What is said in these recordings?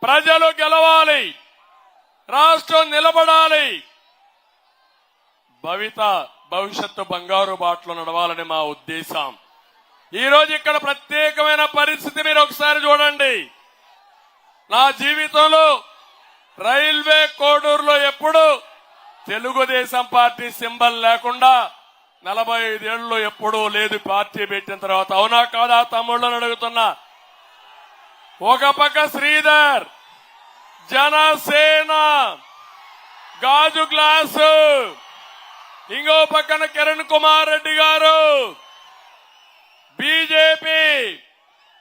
ప్రజలు గెలవాలి, రాష్ట్రం నిలబడాలి, భవిష్యత్తు బంగారు బాటలో నడవాలని మా ఉద్దేశం. ఈ రోజు ఇక్కడ ప్రత్యేకమైన పరిస్థితి మీరు ఒకసారి చూడండి. నా జీవితంలో రైల్వే కోడూరులో ఎప్పుడు తెలుగుదేశం పార్టీ సింబల్ లేకుండా 45 ఏళ్లలో ఎప్పుడూ లేదు పార్టీ పెట్టిన తర్వాత. అవునా కాదా తమ్ముళ్ళని అడుగుతున్నా. ఒక పక్క శ్రీధర్ జనసేన గాజు గ్లాసు, ఇంకో పక్కన కిరణ్ కుమార్ రెడ్డి గారు బీజేపీ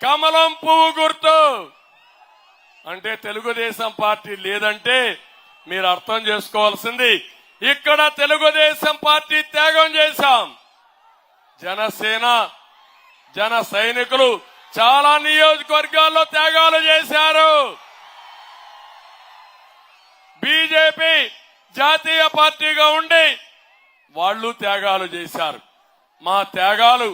కమలం పువ్వు గుర్తు. అంటే తెలుగుదేశం పార్టీ లేదంటే మీరు అర్థం చేసుకోవాల్సింది, ఇక్కడ తెలుగుదేశం పార్టీ త్యాగం చేశాం. జనసేన జన సైనికులు చాలా నియోజకవర్గాల్లో త్యాగాలు చేశారు. బీజేపీ జాతీయ పార్టీగా ఉండి వాళ్ళు త్యాగాలు చేశారు. మా త్యాగాలు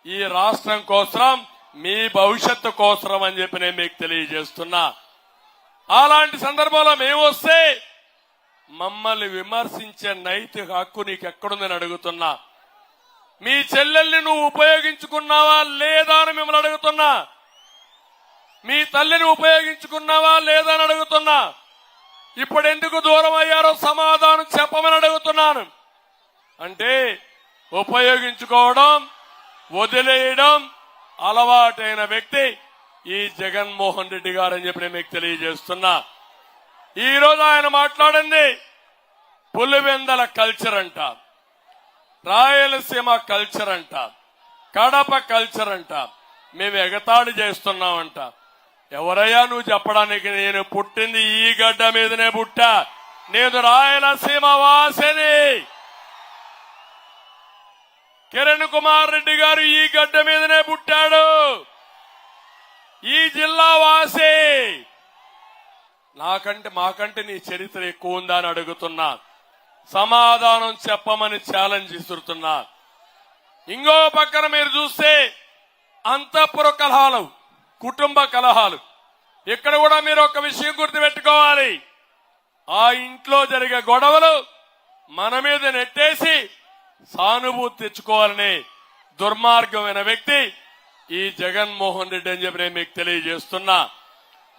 ఈ రాష్ట్రం కోసం, మీ భవిష్యత్తు కోసం అని చెప్పి నేను మీకు తెలియజేస్తున్నా. అలాంటి సందర్భంలో మేము వస్తే మమ్మల్ని విమర్శించే నైతిక హక్కు నీకు ఎక్కడుందని అడుగుతున్నా. మీ చెల్లెల్ని నువ్వు ఉపయోగించుకున్నావా లేదా అని మిమ్మల్ని అడుగుతున్నా. మీ తల్లిని ఉపయోగించుకున్నావా లేదా అని అడుగుతున్నా. ఇప్పుడు ఎందుకు దూరం అయ్యారో సమాధానం చెప్పమని అడుగుతున్నాను. అంటే ఉపయోగించుకోవడం, వదిలేయడం అలవాటైన వ్యక్తి ఈ జగన్మోహన్ రెడ్డి గారు అని చెప్పి నేను మీకు తెలియజేస్తున్నా. ఈ రోజు ఆయన మాట్లాడింది పులివెందల కల్చర్ అంట, రాయలసీమ కల్చర్ అంట, కడప కల్చర్ అంట, మేము ఎగతాళి చేస్తున్నామంట. ఎవరయ్యా నువ్వు చెప్పడానికి? నేను పుట్టింది ఈ గడ్డ మీదనే పుట్టా. నేను రాయలసీమ వాసిని. కిరణ్ కుమార్ రెడ్డి గారు ఈ గడ్డ మీదనే పుట్టాడు, ఈ జిల్లా వాసి. మాకంటే నీ చరిత్ర ఎక్కువ ఉందా అని అడుగుతున్నా. సమాధానం చెప్పమని ఛాలెంజ్ ఇస్తున్నా. ఇంకో పక్కన మీరు చూస్తే అంతఃపుర కలహాలు, కుటుంబ కలహాలు. ఇక్కడ కూడా మీరు ఒక విషయం గుర్తుపెట్టుకోవాలి. ఆ ఇంట్లో జరిగే గొడవలు మన మీద నెట్టేసి సానుభూతి తెచ్చుకోవాలని దుర్మార్గమైన వ్యక్తి ఈ జగన్మోహన్ రెడ్డి అని చెప్పి నేను మీకు తెలియజేస్తున్నా.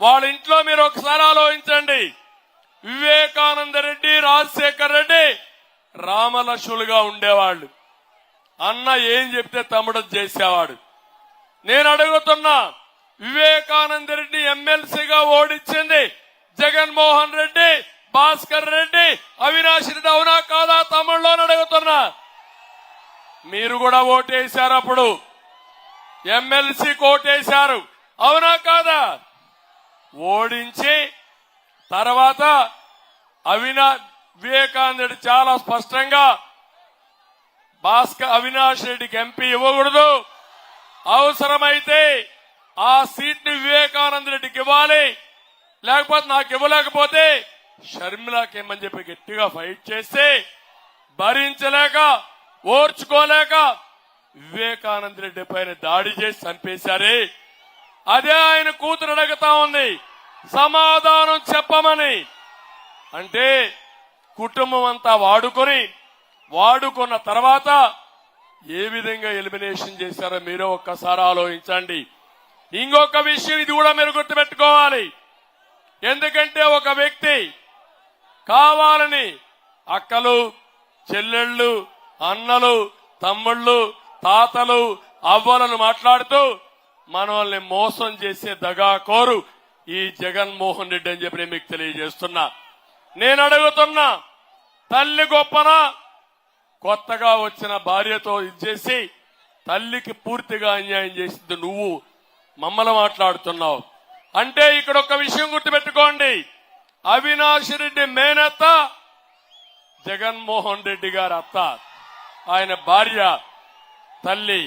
వాళ్ళ ఇంట్లో మీరు ఒకసారి ఆలోచించండి. వివేకానంద రెడ్డి, రాజశేఖర్ రెడ్డి రామలక్ష్ములుగా ఉండేవాళ్లు. అన్న ఏం చెప్తే తమ్ముడు చేసేవాడు. నేను అడుగుతున్నా, వివేకానంద రెడ్డి ఎమ్మెల్సీగా ఓడించింది జగన్మోహన్ రెడ్డి, భాస్కర్ రెడ్డి, అవినాష్ రెడ్డి. అవునా కాదా తమ్ముళ్ళు అని అడుగుతున్నా. మీరు కూడా ఓటేశారు, అప్పుడు ఎమ్మెల్సీకి ఓటేశారు. అవునా కాదా? ఓడించి తర్వాత వివేకానంద రెడ్డి చాలా స్పష్టంగా అవినాష్ రెడ్డికి ఎంపీ ఇవ్వకూడదు, అవసరమైతే ఆ సీట్ ని వివేకానంద రెడ్డికి ఇవ్వాలి, లేకపోతే నాకు ఇవ్వలేకపోతే షర్మిలాకి ఇమ్మని చెప్పి గట్టిగా ఫైట్ చేస్తే భరించలేక, ఓర్చుకోలేక వివేకానంద రెడ్డి పైన దాడి చేసి చంపేశారే. అదే ఆయన కూతురు అడుగుతా ఉంది సమాధానం చెప్పమని. అంటే కుటుంబం అంతా వాడుకున్న తర్వాత ఏ విధంగా ఎలిమినేషన్ చేశారో మీరు ఒక్కసారి ఆలోచించండి. ఇంకొక విషయం ఇది కూడా మీరు గుర్తుపెట్టుకోవాలి. ఎందుకంటే ఒక వ్యక్తి కావాలని అక్కలు, చెల్లెళ్ళు, అన్నలు, తమ్ముళ్ళు, తాతలు, అవ్వలను మాట్లాడుతూ మనల్ని మోసం చేసే దగాకోరు ఈ జగన్మోహన్ రెడ్డి అని చెప్పి మీకు తెలియజేస్తున్నా. నేను అడుగుతున్నా, తల్లి గొప్పనా? కొత్తగా వచ్చిన భార్యతో ఇచ్చేసి తల్లికి పూర్తిగా అన్యాయం చేసింది నువ్వు, మమ్మల్ని మాట్లాడుతున్నావు. అంటే ఇక్కడ ఒక విషయం గుర్తుపెట్టుకోండి. అవినాష్ రెడ్డి మేనత్త జగన్మోహన్ రెడ్డి గారి అత్త, ఆయన భార్య తల్లి.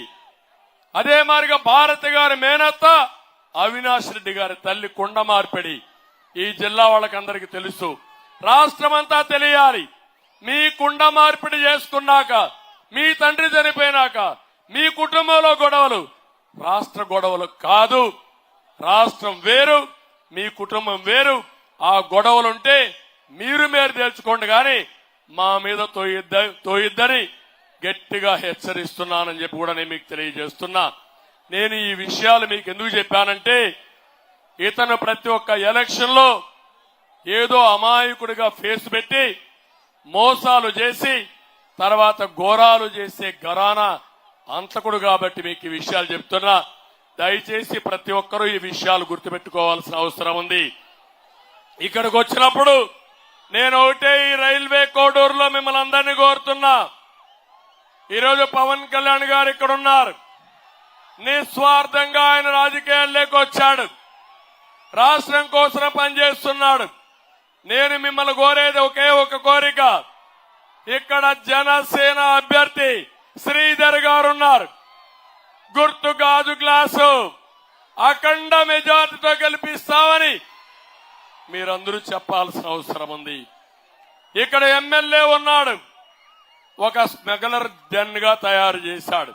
అదే మారిగా భారతి గారి మేనత్త అవినాష్ రెడ్డి గారి తల్లి కుండ మార్పిడి. ఈ జిల్లా వాళ్ళకందరికీ తెలుసు, రాష్ట్రమంతా తెలియాలి. మీ కుండ మార్పిడి చేసుకున్నాక, మీ తండ్రి చనిపోయినాక మీ కుటుంబంలో గొడవలు రాష్ట్ర గొడవలు కాదు. రాష్ట్రం వేరు, మీ కుటుంబం వేరు. ఆ గొడవలుంటే మీరు తేల్చుకోండి, కానీ మా మీద తోయిద్దని గట్టిగా హెచ్చరిస్తున్నానని చెప్పి కూడా నేను మీకు తెలియజేస్తున్నా. నేను ఈ విషయాలు మీకు ఎందుకు చెప్పానంటే, ఇతను ప్రతి ఒక్క ఎలక్షన్ లో ఏదో అమాయకుడిగా ఫేస్ పెట్టి మోసాలు చేసి తర్వాత ఘోరాలు చేసే ఘరానా అంతకుడు కాబట్టి మీకు ఈ విషయాలు చెప్తున్నా. దయచేసి ప్రతి ఒక్కరూ ఈ విషయాలు గుర్తుపెట్టుకోవాల్సిన అవసరం ఉంది. ఇక్కడికి వచ్చినప్పుడు నేను ఒకటే ఈ రైల్వే కోడూరులో మిమ్మల్ని అందరినీ కోరుతున్నా. ఈరోజు పవన్ కళ్యాణ్ గారు ఇక్కడ ఉన్నారు. నిస్వార్థంగా ఆయన రాజకీయాల్లోకి వచ్చాడు, రాష్ట్రం కోసం పనిచేస్తున్నాడు. నేను మిమ్మల్ని కోరేది ఒకే ఒక కోరిక. ఇక్కడ జనసేన అభ్యర్థి శ్రీధర్ గారు ఉన్నారు. గుర్తు గాజు గ్లాసు అఖండ మెజార్టీతో గెలిపిస్తామని మీరందరూ చెప్పాల్సిన అవసరం ఉంది. ఇక్కడ ఎమ్మెల్యే ఉన్నాడు, ఒక స్మగ్లర్ డెన్ గా తయారు చేశాడు.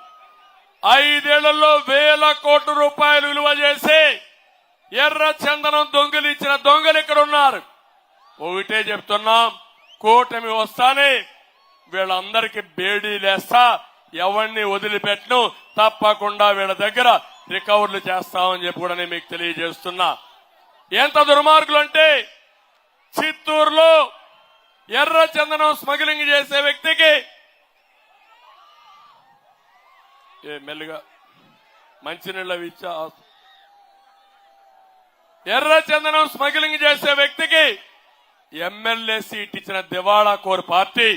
5 ఏళ్లలో వేల కోట్ల రూపాయలు విలువ చేసి ఎర్ర చందనం దొంగిలించిన దొంగలు ఇక్కడ ఉన్నారు. ఒకటే చెప్తున్నాం, కూటమి వస్తానే వీళ్ళందరికీ బేడీలేస్తా, ఎవరిని వదిలిపెట్టను, తప్పకుండా వీళ్ళ దగ్గర రికవర్లు చేస్తామని చెప్పి కూడా నేను మీకు తెలియజేస్తున్నా. ఎంత దుర్మార్గులు అంటే, చిత్తూరులో ఎర్ర చందనం స్మగ్లింగ్ చేసే వ్యక్తికి మెల్లిగా మంచినీళ్ళ ఇచ్చా, ఎర్ర చందనం స్మగ్లింగ్ చేసే వ్యక్తికి ఎమ్మెల్యే సీట్ ఇచ్చిన దివాళా కోర్ పార్టీ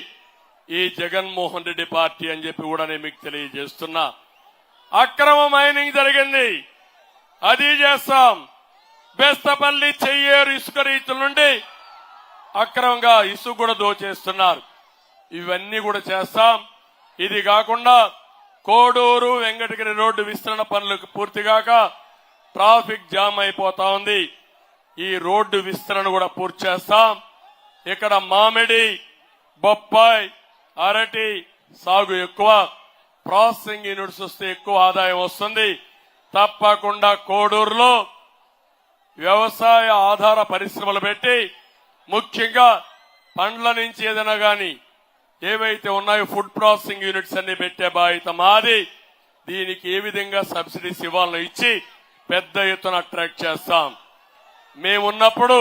ఈ జగన్మోహన్ రెడ్డి పార్టీ అని చెప్పి కూడా నేను మీకు తెలియజేస్తున్నా. అక్రమ మైనింగ్ జరిగింది, అది చేస్తాం. బెస్తపల్లి చెయ్యేరు ఇసుక రీతుల నుండి అక్రమంగా ఇసుక కూడా దోచేస్తున్నారు, ఇవన్నీ కూడా చేస్తాం. ఇది కాకుండా కోడూరు వెంకటగిరి రోడ్డు విస్తరణ పనులకు పూర్తిగాక ట్రాఫిక్ జామ్ అయిపోతా ఉంది. ఈ రోడ్డు విస్తరణ కూడా పూర్తి చేస్తాం. ఇక్కడ మామిడి, బొప్పాయి, అరటి సాగు ఎక్కువ, ప్రాసెసింగ్ యూనిట్స్ వస్తే ఎక్కువ ఆదాయం వస్తుంది. తప్పకుండా కోడూరులో వ్యవసాయ ఆధార పరిశ్రమలు పెట్టి, ముఖ్యంగా పండ్ల నుంచి ఏదైనా గాని ఏవైతే ఉన్నాయో ఫుడ్ ప్రాసెసింగ్ యూనిట్స్ అన్ని పెట్టే బాధ్యత మాది. దీనికి ఏ విధంగా సబ్సిడీస్ ఇవ్వాలని ఇచ్చి పెద్ద ఎత్తున అట్రాక్ట్ చేస్తాం. మేమున్నప్పుడు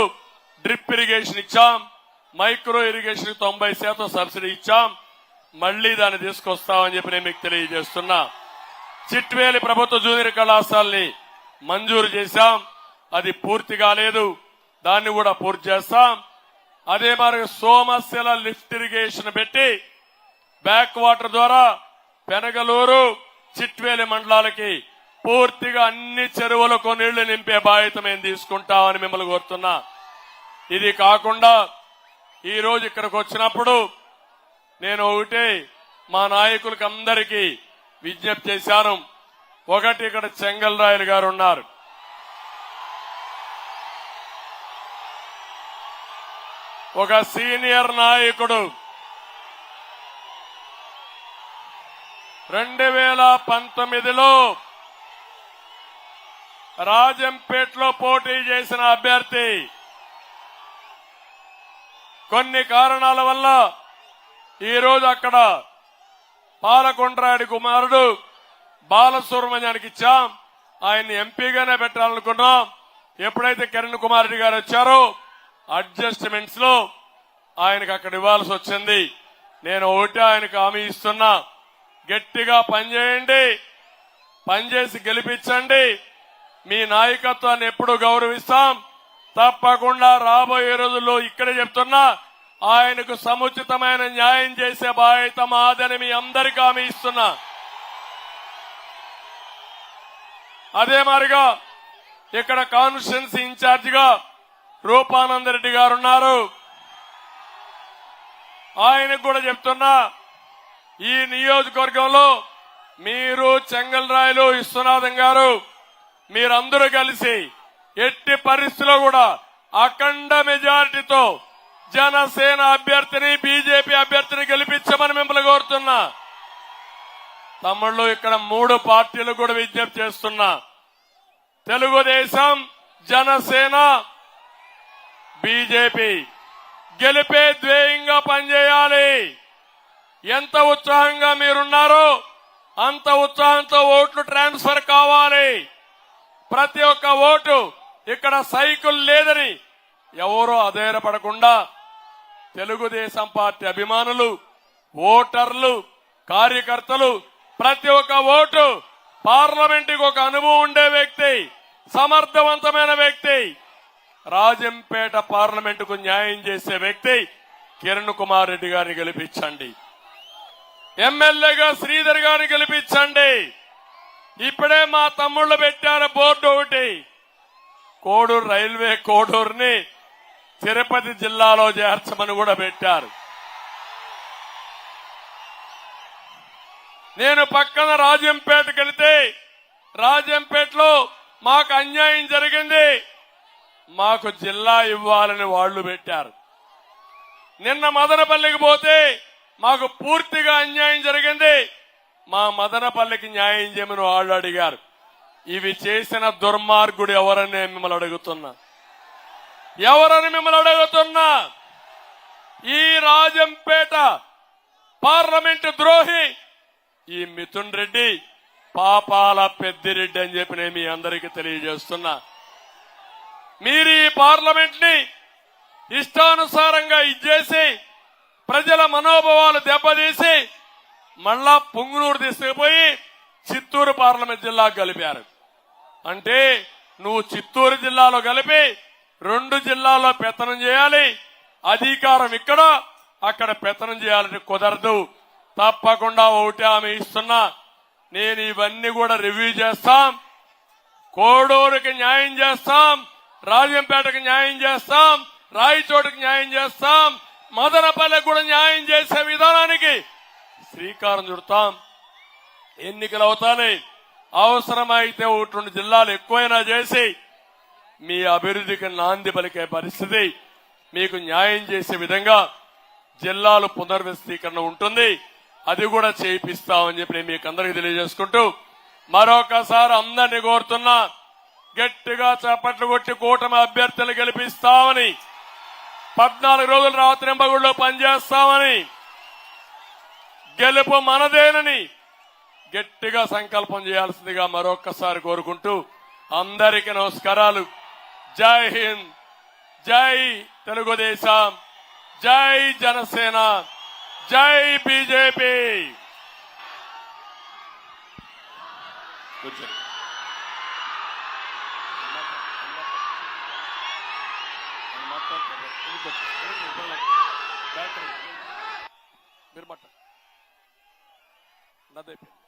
డ్రిప్ ఇరిగేషన్ ఇచ్చాం, మైక్రో ఇరిగేషన్ 90% సబ్సిడీ ఇచ్చాం. మళ్లీ దాన్ని తీసుకొస్తామని చెప్పి నేను మీకు తెలియజేస్తున్నా. చిట్వేలి ప్రభుత్వ జూనియర్ కళాశాలని మంజూరు చేశాం, అది పూర్తి కాలేదు, దాన్ని కూడా పూర్తి చేస్తాం. అదే మరి సోమశిల లిఫ్ట్ ఇరిగేషన్ పెట్టి బ్యాక్ వాటర్ ద్వారా పెనగలూరు, చిట్వేలి మండలాలకి పూర్తిగా అన్ని చెరువులకు నీళ్లు నింపే బాధ్యత మేము తీసుకుంటామని మిమ్మల్ని కోరుతున్నా. ఇది కాకుండా ఈ రోజు ఇక్కడికి వచ్చినప్పుడు నేను ఒకటే మా నాయకులకు అందరికీ విజ్ఞప్తి చేశాను. ఒకటి, ఇక్కడ చెంగల్రాయలు గారు ఉన్నారు, ఒక సీనియర్ నాయకుడు. 2019లో రాజంపేటలో పోటీ చేసిన అభ్యర్థి కొన్ని కారణాల వల్ల ఈరోజు అక్కడ పాలకొండరాయుడి కుమారుడు బాలసుబ్రహ్మణ్యానికి ఇచ్చాం. ఆయన్ని ఎంపీగానే పెట్టాలనుకున్నాం. ఎప్పుడైతే కిరణ్ కుమార్ రెడ్డి గారు వచ్చారో అడ్జస్ట్మెంట్స్ లో ఆయనకు అక్కడ ఇవ్వాల్సి వచ్చింది. నేను ఒకటి ఆయనకు హామీ ఇస్తున్నా, గట్టిగా పనిచేయండి, పనిచేసి గెలిపించండి. మీ నాయకత్వాన్ని ఎప్పుడు గౌరవిస్తాం. తప్పకుండా రాబోయే రోజుల్లో ఇక్కడే చెప్తున్నా, ఆయనకు సముచితమైన న్యాయం చేసే బాధ్యత మాదని మీ అందరికీ హామీ ఇస్తున్నా. అదే మాదిరిగా ఇక్కడ కాన్స్టిట్యున్సీ ఇన్ఛార్జిగా రూపానందరెడ్డి గారు ఉన్నారు. ఆయనకు కూడా చెప్తున్నా, ఈ నియోజకవర్గంలో మీరు, చెంగల్రాయలు, విశ్వనాథం గారు, మీరందరూ కలిసి ఎట్టి పరిస్థితుల్లో కూడా అఖండ మెజారిటీతో జనసేన అభ్యర్థిని, బీజేపీ అభ్యర్థిని గెలిపించమని మిమ్మల్ని కోరుతున్నా. తమ్ముళ్ళు, ఇక్కడ 3 పార్టీలు కూడా విజ్ఞప్తి చేస్తున్నా. తెలుగుదేశం, జనసేన, బీజేపీ గెలిపే ధ్యేయంగా పనిచేయాలి. ఎంత ఉత్సాహంగా మీరున్నారో అంత ఉత్సాహంతో ఓట్లు ట్రాన్స్ఫర్ కావాలి. ప్రతి ఒక్క ఓటు ఇక్కడ సైకిల్ లేదని ఎవరూ అధైర్యపడకుండా తెలుగుదేశం పార్టీ అభిమానులు, ఓటర్లు, కార్యకర్తలు ప్రతి ఒక్క ఓటు పార్లమెంటుకి ఒక అనుభవం ఉండే వ్యక్తి, సమర్థవంతమైన వ్యక్తి, రాజంపేట పార్లమెంటుకు న్యాయం చేసే వ్యక్తి కిరణ్ కుమార్ రెడ్డి గారిని గెలిపించండి. ఎమ్మెల్యేగా శ్రీధర్ గారిని గెలిపించండి. ఇప్పుడే మా తమ్ముళ్లు పెట్టారు బోర్డు ఒకటి, కోడూరు రైల్వే కోడూరుని తిరుపతి జిల్లాలో చేర్చమని కూడా పెట్టారు. నేను పక్కన రాజంపేటకి వెళితే రాజంపేటలో మాకు అన్యాయం జరిగింది, మాకు జిల్లా ఇవ్వాలని వాళ్లు పెట్టారు. నిన్న మదనపల్లికి పోతే మాకు పూర్తిగా అన్యాయం జరిగింది, మా మదనపల్లికి న్యాయం చేయమని వాళ్ళు అడిగారు. ఇవి చేసిన దుర్మార్గుడు ఎవరని మిమ్మల్ని అడుగుతున్నా, ఎవరని మిమ్మల్ని అడుగుతున్నా. ఈ రాజంపేట పార్లమెంటు ద్రోహి ఈ మిథున్ రెడ్డి పాపాల పెద్దిరెడ్డి అని చెప్పి నేను మీ అందరికీ తెలియజేస్తున్నా. మీరు ఈ పార్లమెంట్ ని ఇష్టానుసారంగా ఇచ్చేసి ప్రజల మనోభావాలు దెబ్బతీసి మళ్ళా పుంగునూరు తీసుకుపోయి చిత్తూరు పార్లమెంట్ జిల్లాకు కలిపారు. అంటే నువ్వు చిత్తూరు జిల్లాలో కలిపి 2 జిల్లాల్లో పెత్తనం చేయాలి, అధికారం ఇక్కడ అక్కడ పెత్తనం చేయాలని కుదరదు. తప్పకుండా ఒకటి ఆమె ఇస్తున్నా, నేను ఇవన్నీ కూడా రివ్యూ చేస్తాం. కోడూరుకి న్యాయం చేస్తాం, రాజంపేటకు న్యాయం చేస్తాం, రాయచోటికి న్యాయం చేస్తాం, మదనపల్లికి కూడా న్యాయం చేసే విధానానికి శ్రీకారం చుడతాం. ఎన్నికలు అవుతానే అవసరమైతే 1-2 జిల్లాలు ఎక్కువైనా చేసి మీ అభివృద్ధికి నాంది పలికే పరిస్థితి, మీకు న్యాయం చేసే విధంగా జిల్లాలు పునర్వ్యవస్థీకరణ ఉంటుంది. అది కూడా చేయిస్తామని చెప్పి నేను మీకు అందరికీ తెలియజేసుకుంటూ మరొకసారి అందరినీ కోరుతున్నా, గట్టిగా చప్పట్లు కొట్టి కూటమి అభ్యర్థులు గెలిపిస్తామని, 14 రోజులు రాత్రింబగుళ్ళో పనిచేస్తామని, గెలుపు మనదేనని గట్టిగా సంకల్పం చేయాల్సిందిగా మరొక్కసారి కోరుకుంటూ అందరికీ నమస్కారాలు. జై హింద్, జై తెలుగుదేశం, జై జనసేన, జై బీజేపీ. మీరు